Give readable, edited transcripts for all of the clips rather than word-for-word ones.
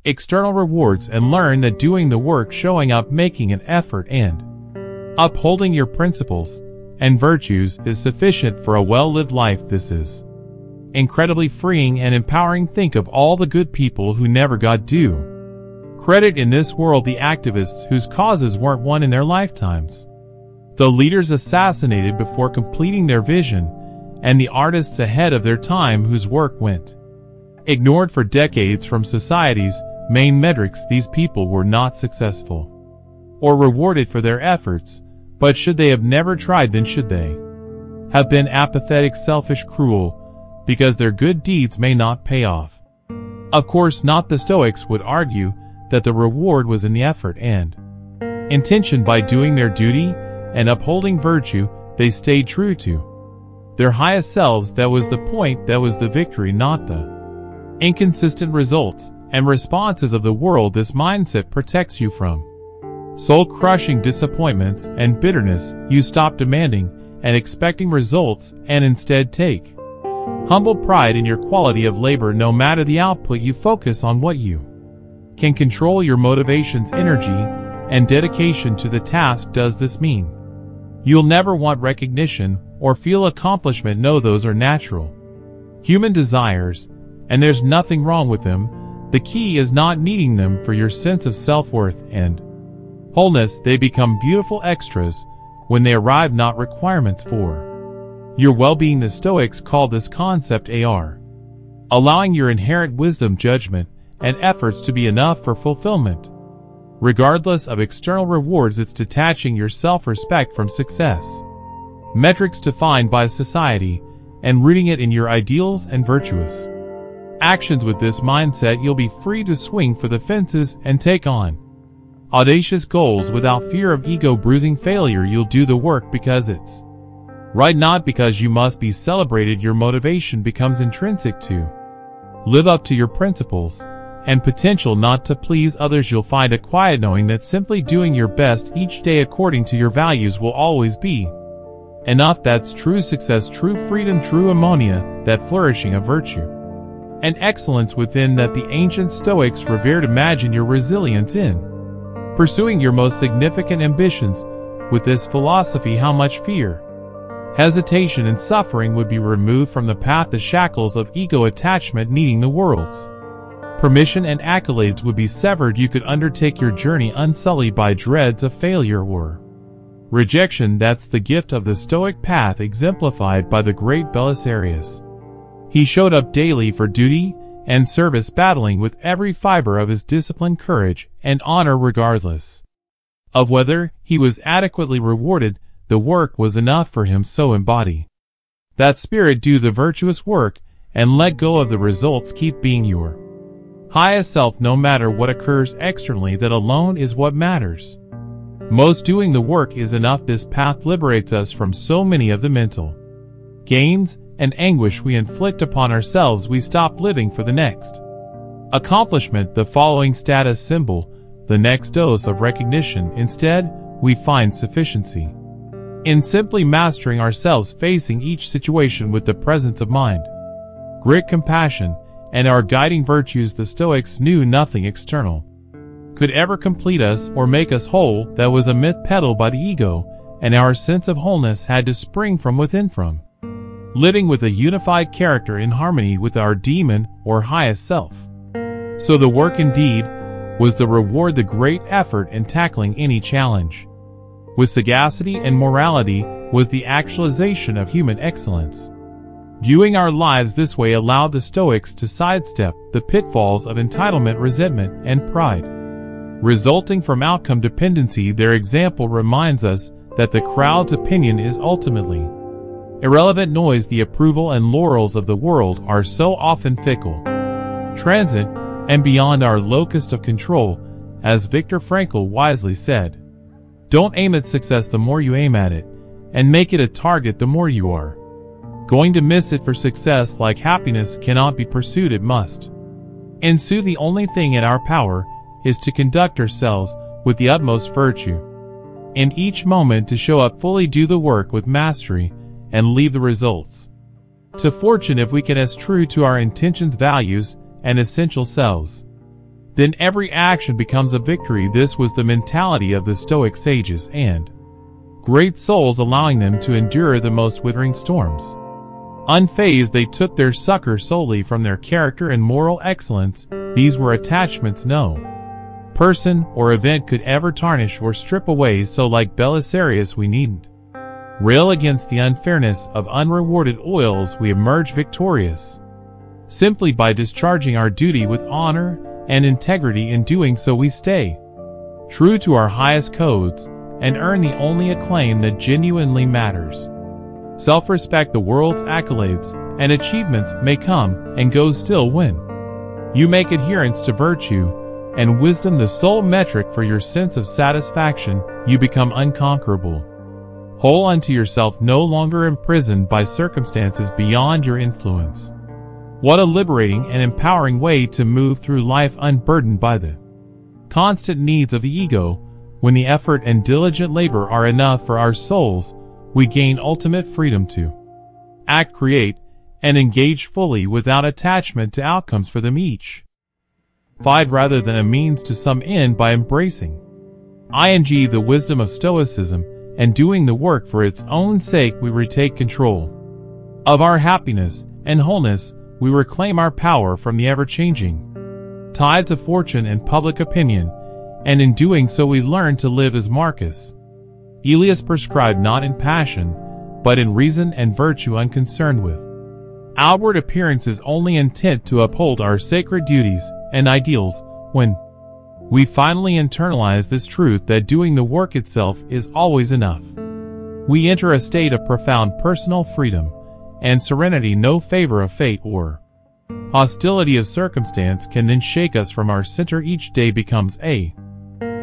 external rewards and learn that doing the work, showing up, making an effort, and upholding your principles and virtues is sufficient for a well-lived life. This is incredibly freeing and empowering. Think of all the good people who never got due credit in this world, the activists whose causes weren't won in their lifetimes, the leaders assassinated before completing their vision, and the artists ahead of their time whose work went ignored for decades from society's main metrics. These people were not successful or rewarded for their efforts, but should they have never tried, then should they have been apathetic, selfish, cruel, because their good deeds may not pay off? Of course not. The Stoics would argue that the reward was in the effort and intention. By doing their duty and upholding virtue, they stayed true to their highest selves. That was the point, that was the victory, not the inconsistent results and responses of the world. This mindset protects you from soul-crushing disappointments and bitterness. You stop demanding and expecting results and instead take humble pride in your quality of labor. No matter the output, you focus on what you can control. Your motivations, energy, and dedication to the task. Does this mean you'll never want recognition or feel accomplishment? No, those are natural human desires, and there's nothing wrong with them. The key is not needing them for your sense of self-worth and wholeness. They become beautiful extras when they arrive, not requirements for your well-being. The Stoics call this concept allowing your inherent wisdom, judgment, and efforts to be enough for fulfillment, regardless of external rewards. It's detaching your self-respect from success metrics defined by society and rooting it in your ideals and virtuous actions. With this mindset, you'll be free to swing for the fences and take on audacious goals without fear of ego-bruising failure. You'll do the work because it's right, not because you must be celebrated. Your motivation becomes intrinsic to live up to your principles and potential, not to please others. You'll find a quiet knowing that simply doing your best each day according to your values will always be enough. That's true success, true freedom, true ammonia, that flourishing of virtue and excellence within that the ancient Stoics revered. Imagine your resilience in pursuing your most significant ambitions. With this philosophy, how much fear, hesitation, and suffering would be removed from the path. The shackles of ego attachment needing the world's permission and accolades would be severed. You could undertake your journey unsullied by dreads of failure or rejection. That's the gift of the Stoic path, exemplified by the great Belisarius. He showed up daily for duty and service, battling with every fiber of his discipline, courage, and honor. Regardless of whether he was adequately rewarded, the work was enough for him. So embody that spirit, do the virtuous work, and let go of the results. Keep being your highest self no matter what occurs externally. That alone is what matters most. Doing the work is enough. This path liberates us from so many of the mental games and anguish we inflict upon ourselves. We stop living for the next accomplishment, the following status symbol, the next dose of recognition. Instead, we find sufficiency in simply mastering ourselves, facing each situation with the presence of mind, grit, compassion, and our guiding virtues. The Stoics knew nothing external could ever complete us or make us whole. That was a myth peddled by the ego, and our sense of wholeness had to spring from within, from living with a unified character in harmony with our demon or highest self. So the work indeed was the reward, the great effort in tackling any challenge with sagacity and morality was the actualization of human excellence. Viewing our lives this way allowed the Stoics to sidestep the pitfalls of entitlement, resentment, and pride resulting from outcome dependency. Their example reminds us that the crowd's opinion is ultimately irrelevant noise. The approval and laurels of the world are so often fickle, transient, and beyond our locus of control. As Viktor Frankl wisely said, don't aim at success. The more you aim at it and make it a target, the more you are going to miss it. For success, like happiness, cannot be pursued, it must ensue. The only thing in our power is to conduct ourselves with the utmost virtue in each moment, to show up fully, do the work with mastery, and leave the results to fortune if we can, as true to our intentions, values, and essential selves. then every action becomes a victory. This was the mentality of the Stoic sages and great souls, allowing them to endure the most withering storms. Unfazed, they took their succor solely from their character and moral excellence. These were attachments no person or event could ever tarnish or strip away. So like Belisarius, we needn't rail against the unfairness of unrewarded oils. We emerge victorious simply by discharging our duty with honor and integrity. In doing so, we stay true to our highest codes and earn the only acclaim that genuinely matters. Self-respect. The world's accolades and achievements may come and go, still when you make adherence to virtue and wisdom the sole metric for your sense of satisfaction, you become unconquerable, whole unto yourself, no longer imprisoned by circumstances beyond your influence. What a liberating and empowering way to move through life, unburdened by the constant needs of the ego. When the effort and diligent labor are enough for our souls, we gain ultimate freedom to act, create, and engage fully without attachment to outcomes for them each find rather than a means to some end. By embracing the wisdom of Stoicism and doing the work for its own sake, we retake control of our happiness and wholeness. We reclaim our power from the ever-changing tides of fortune and public opinion, and in doing so we learn to live as Marcus Aurelius prescribed, not in passion, but in reason and virtue, unconcerned with outward appearances, only intent to uphold our sacred duties and ideals. When we finally internalize this truth that doing the work itself is always enough, we enter a state of profound personal freedom and serenity. No favor of fate or hostility of circumstance can then shake us from our center. Each day becomes a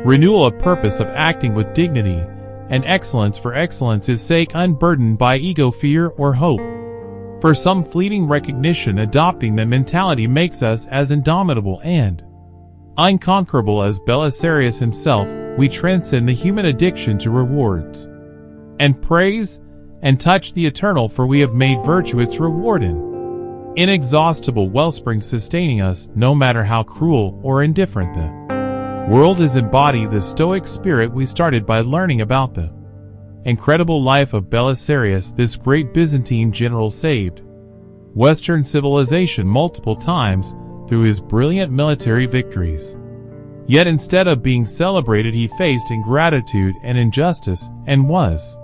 renewal of purpose, of acting with dignity and excellence for excellence's sake, unburdened by ego, fear, or hope for some fleeting recognition. Adopting that mentality makes us as indomitable and unconquerable as Belisarius himself. We transcend the human addiction to rewards and praise and touch the eternal, for we have made virtue its reward, an inexhaustible wellspring sustaining us no matter how cruel or indifferent the world is. Embody the Stoic spirit we started by learning about the incredible life of Belisarius. This great Byzantine general saved Western civilization multiple times through his brilliant military victories. Yet instead of being celebrated, he faced ingratitude and injustice and was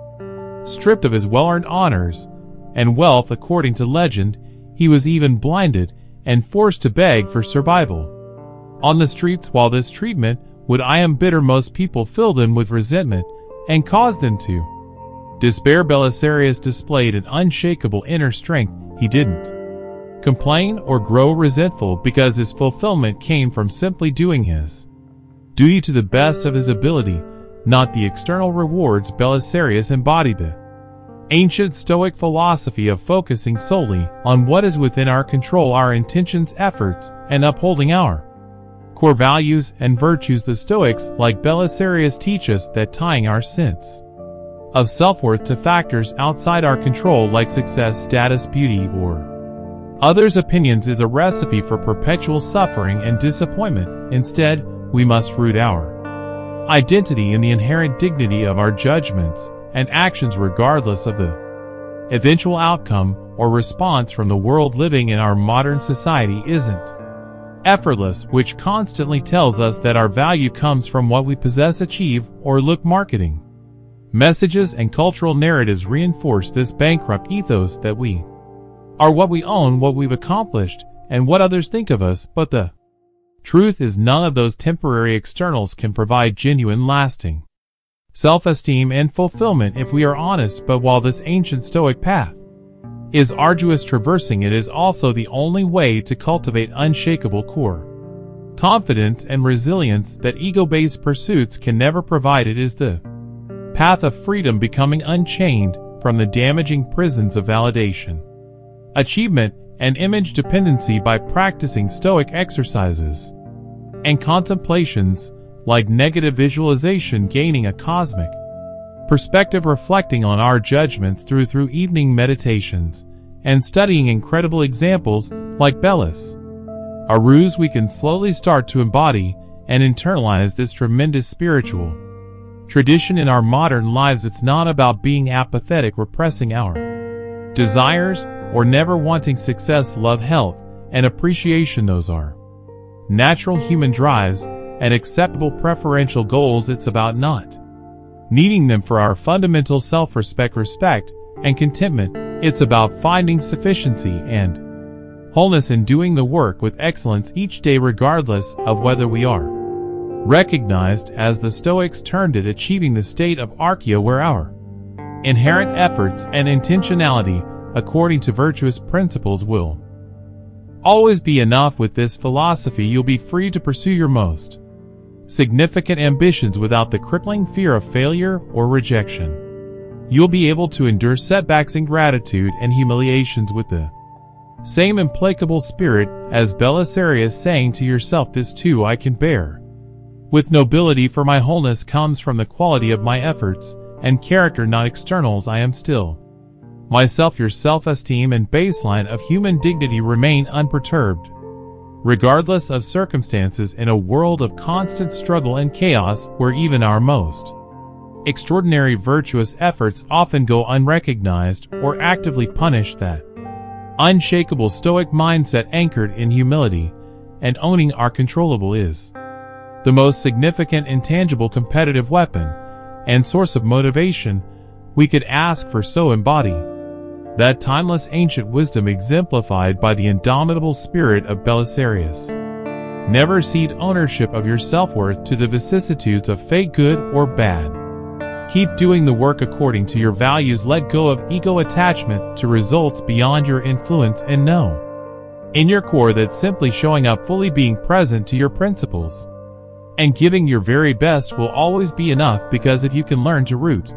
stripped of his well-earned honors and wealth. According to legend, he was even blinded and forced to beg for survival on the streets. While this treatment would embitter most people, fill them with resentment, and cause them to despair, Belisarius displayed an unshakable inner strength. He didn't complain or grow resentful because his fulfillment came from simply doing his duty to the best of his ability, not the external rewards. Belisarius embodied the ancient Stoic philosophy of focusing solely on what is within our control, our intentions, efforts, and upholding our core values and virtues. The Stoics, like Belisarius, teach us that tying our sense of self-worth to factors outside our control like success, status, beauty, or others' opinions is a recipe for perpetual suffering and disappointment. Instead, we must root our identity in the inherent dignity of our judgments and actions, regardless of the eventual outcome or response from the world. Living in our modern society isn't effortless, which constantly tells us that our value comes from what we possess, achieve, or look. Marketing messages and cultural narratives reinforce this bankrupt ethos that we are what we own, what we've accomplished, and what others think of us. But the truth is, none of those temporary externals can provide genuine, lasting self-esteem and fulfillment if we are honest. But while this ancient Stoic path is arduous, traversing it is also the only way to cultivate unshakable core confidence and resilience that ego-based pursuits can never provide. It is the path of freedom, becoming unchained from the damaging prisons of validation, achievement, and image dependency by practicing Stoic exercises and contemplations like negative visualization, gaining a cosmic perspective, reflecting on our judgments through evening meditations, and studying incredible examples like Belis a ruse we can slowly start to embody and internalize this tremendous spiritual tradition in our modern lives. It's not about being apathetic, repressing our desires, or never wanting success, love, health, and appreciation. Those are natural human drives and acceptable preferential goals. It's about not needing them for our fundamental self-respect, respect, and contentment. It's about finding sufficiency and wholeness in doing the work with excellence each day, regardless of whether we are recognized, as the Stoics termed it, achieving the state of archeia, where our inherent efforts and intentionality, according to virtuous principles, will always be enough. With this philosophy, you'll be free to pursue your most significant ambitions without the crippling fear of failure or rejection. You'll be able to endure setbacks, ingratitude, and humiliations with the same implacable spirit as Belisarius, saying to yourself, "This too I can bear with nobility, for my wholeness comes from the quality of my efforts and character, not externals. I am still myself." Your self-esteem and baseline of human dignity remain unperturbed, regardless of circumstances, in a world of constant struggle and chaos, where even our most extraordinary virtuous efforts often go unrecognized or actively punished. That unshakable Stoic mindset, anchored in humility and owning our controllable, is the most significant intangible competitive weapon and source of motivation we could ask for. So embody that timeless ancient wisdom exemplified by the indomitable spirit of Belisarius. Never cede ownership of your self-worth to the vicissitudes of fate, good or bad. Keep doing the work according to your values. Let go of ego attachment to results beyond your influence, and know in your core that simply showing up fully, being present to your principles, and giving your very best will always be enough. Because if you can learn to root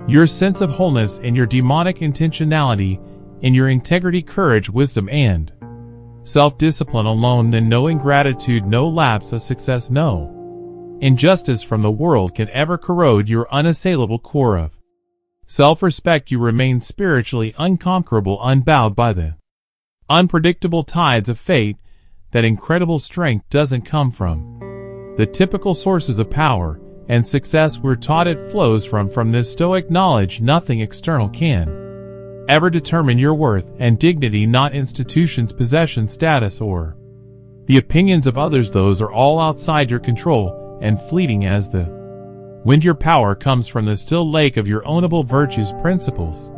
your sense of wholeness in your demonic intentionality, in your integrity, courage, wisdom, and self-discipline alone, then no ingratitude, no lapse of success, no injustice from the world can ever corrode your unassailable core of self-respect. You remain spiritually unconquerable, unbowed by the unpredictable tides of fate. That incredible strength doesn't come from the typical sources of power and success we're taught. It flows from this Stoic knowledge. Nothing external can ever determine your worth and dignity, not institutions, possessions, status, or the opinions of others. Those are all outside your control and fleeting as the wind. Your power comes from the still lake of your ownable virtues, principles,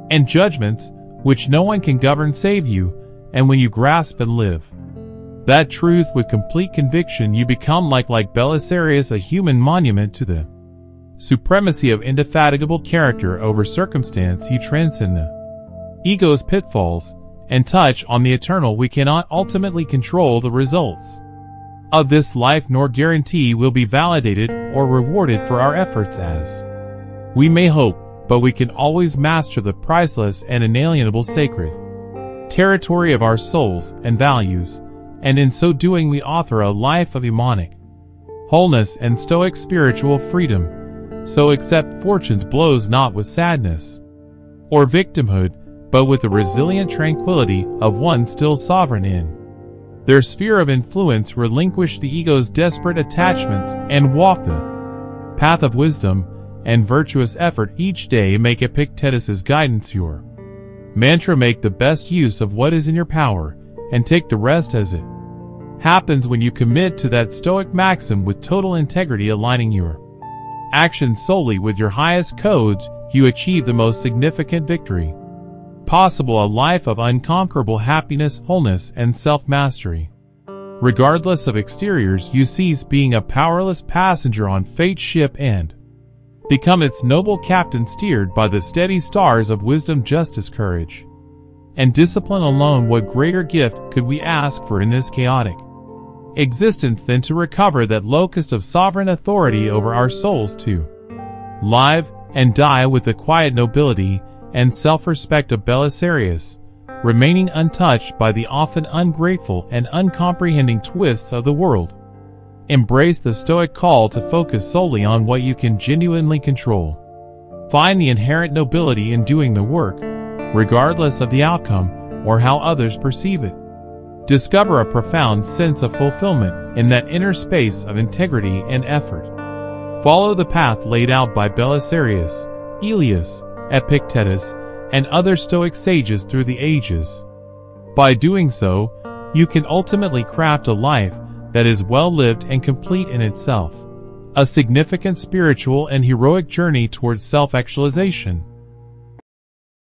and judgments, which no one can govern save you. And when you grasp and live that truth with complete conviction, you become like Belisarius, a human monument to the supremacy of indefatigable character over circumstance. You transcend the ego's pitfalls and touch on the eternal. We cannot ultimately control the results of this life, nor guarantee we'll be validated or rewarded for our efforts as we may hope, but we can always master the priceless and inalienable sacred territory of our souls and values, and in so doing we author a life of demonic wholeness and Stoic spiritual freedom. So accept fortune's blows not with sadness or victimhood, but with the resilient tranquility of one still sovereign in their sphere of influence. Relinquish the ego's desperate attachments and walk the path of wisdom and virtuous effort each day. Make Epictetus's guidance your mantra. Make the best use of what is in your power and take the rest as it happens. When you commit to that Stoic maxim with total integrity, aligning your actions solely with your highest codes, you achieve the most significant victory possible, a life of unconquerable happiness, wholeness, and self-mastery. Regardless of exteriors, you cease being a powerless passenger on fate's ship and become its noble captain, steered by the steady stars of wisdom, justice, courage, and discipline alone. What greater gift could we ask for in this chaotic existence than to recover that locus of sovereign authority over our souls, to live and die with the quiet nobility and self-respect of Belisarius, remaining untouched by the often ungrateful and uncomprehending twists of the world. Embrace the Stoic call to focus solely on what you can genuinely control. Find the inherent nobility in doing the work, regardless of the outcome or how others perceive it. Discover a profound sense of fulfillment in that inner space of integrity and effort. Follow the path laid out by Belisarius, Elias, Epictetus, and other Stoic sages through the ages. By doing so, you can ultimately craft a life that is well-lived and complete in itself, a significant spiritual and heroic journey towards self-actualization.